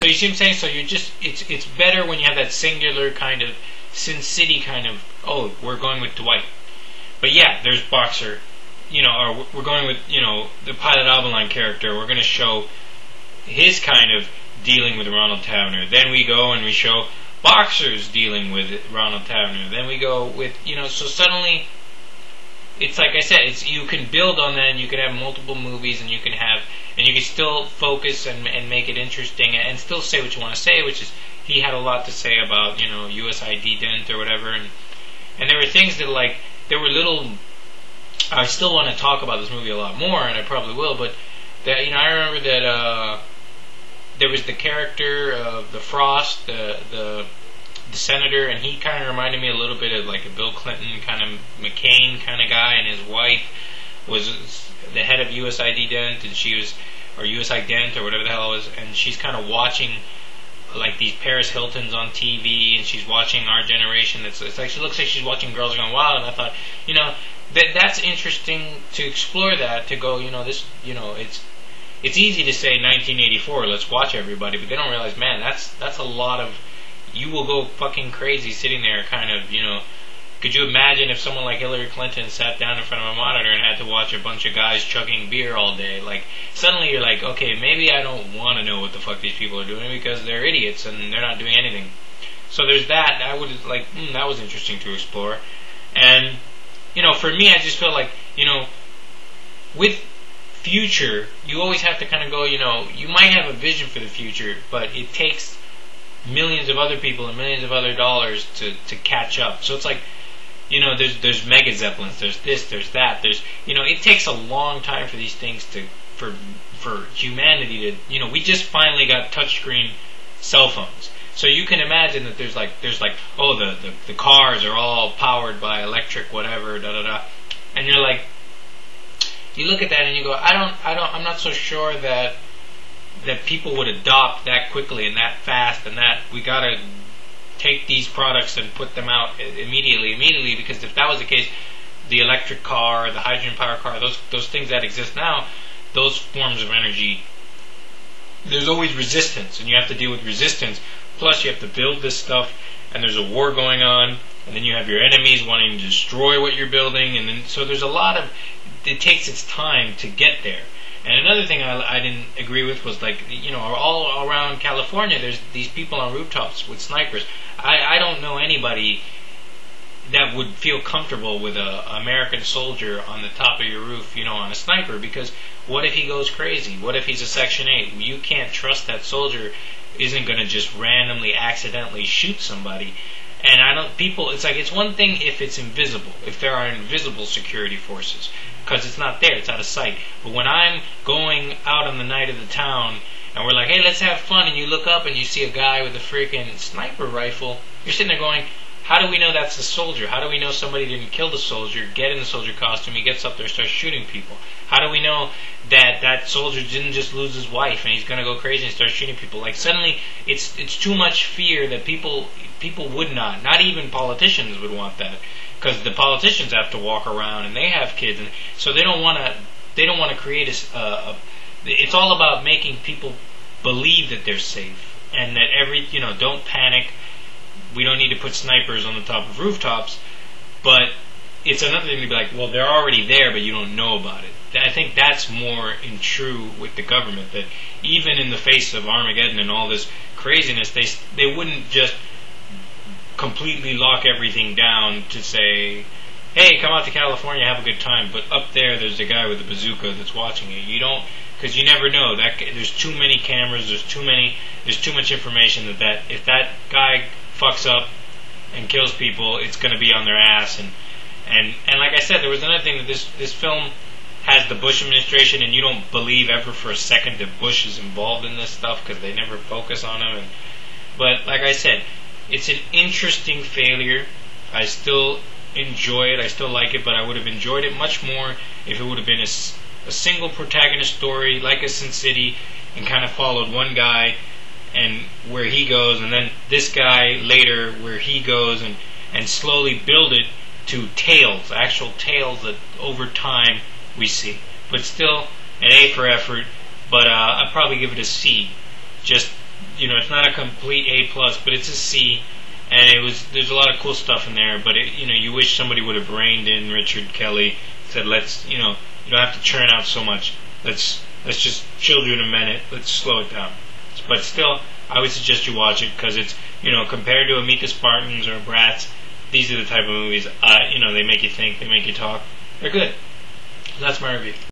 So you see what I'm saying? So you're just it's better when you have that singular kind of Sin City kind of, oh, we're going with Dwight. But yeah, there's Boxer, or we're going with, the Pilot Avalon character. We're going to show his kind of dealing with Ronald Tavner. Then we go and we show Boxer's dealing with Ronald Tavner. Then we go with, so suddenly, it's like I said, you can build on that, and you can have multiple movies, and you can still focus and make it interesting, and still say what you want to say, which is, he had a lot to say about, USID dent or whatever, and there were things that, like, there were little, I still want to talk about this movie a lot more, and I probably will, but that, I remember that, there was the character of the Frost, the senator, and he kind of reminded me a little bit of like a Bill Clinton kind of McCain kind of guy, and his wife was the head of USID Dent, and she was, or USI Dent, or whatever the hell it was, and she's kind of watching like these Paris Hiltons on TV, and she's watching Our Generation. It's like, she looks like she's watching Girls Gone Wild, and I thought, that's interesting to explore that, to go, it's easy to say 1984, let's watch everybody, but they don't realize, man, that's a lot of, you will go fucking crazy sitting there kind of, could you imagine if someone like Hillary Clinton sat down in front of a monitor and had to watch a bunch of guys chugging beer all day? Like, suddenly you're like, okay, maybe I don't want to know what the fuck these people are doing because they're idiots and they're not doing anything. So there's that. I would like, that was interesting to explore. And, for me, I just felt like, with future, you always have to kind of go, you might have a vision for the future, but it takes millions of other people and millions of other dollars to catch up. So it's like, there's mega zeppelins, there's this, there's that, it takes a long time for these things for humanity to, we just finally got touchscreen cell phones. So you can imagine that there's like, oh, the cars are all powered by electric whatever, and you're like, you look at that and you go, I'm not so sure that people would adopt that quickly and that fast, and that we gotta take these products and put them out immediately, because if that was the case, the electric car, the hydrogen power car, those things that exist now, those forms of energy, there's always resistance, and you have to deal with resistance, plus you have to build this stuff, and there's a war going on, and then you have your enemies wanting to destroy what you're building, and then so there's a lot of, it takes its time to get there. And another thing I didn't agree with was, like, all around California, there's these people on rooftops with snipers. I don't know anybody that would feel comfortable with a American soldier on the top of your roof, on a sniper, because what if he goes crazy? What if he's a Section 8? You can't trust that soldier isn't going to just randomly, accidentally shoot somebody. And it's like, it's one thing if it's invisible, if there are invisible security forces, because it's not there, it's out of sight. But when I'm going out on the night of the town, and we're like, hey, let's have fun, and you look up and you see a guy with a freaking sniper rifle, you're sitting there going, how do we know that's the soldier? How do we know somebody didn't kill the soldier, get in the soldier costume, he gets up there and starts shooting people? How do we know that soldier didn't just lose his wife and he's going to go crazy and start shooting people? Like, suddenly, it's too much fear that people would not even politicians would want that. Because the politicians have to walk around and they have kids, and so they don't want to create it's all about making people believe that they're safe, and that don't panic. We don't need to put snipers on the top of rooftops, but it's another thing to be like, well, they're already there, but you don't know about it. I think that's more true with the government, that even in the face of Armageddon and all this craziness, they wouldn't just completely lock everything down to say, hey, come out to California, have a good time, but up there's a guy with a bazooka that's watching you. You don't, because you never know. There's too many cameras, there's too much information that if that guy fucks up and kills people, it's going to be on their ass. And like I said, there was another thing, that this film has the Bush administration, and you don't believe ever for a second that Bush is involved in this stuff, because they never focus on him. But like I said, it's an interesting failure. I still enjoy it. I still like it, but I would have enjoyed it much more if it would have been a single protagonist story, like a Sin City, and kind of followed one guy and where he goes, and then this guy later where he goes, and slowly build it to tales, actual tales that over time we see. But still, an A for effort, but I'd probably give it a C. Just it's not a complete A plus, but it's a C. And there's a lot of cool stuff in there, but you wish somebody would have reined in Richard Kelly, said let's you don't have to churn out so much. Let's just children a minute. Let's slow it down. But still, I would suggest you watch it because it's compared to a Meet the Spartans or Bratz, these are the type of movies they make you think, they make you talk. They're good. That's my review.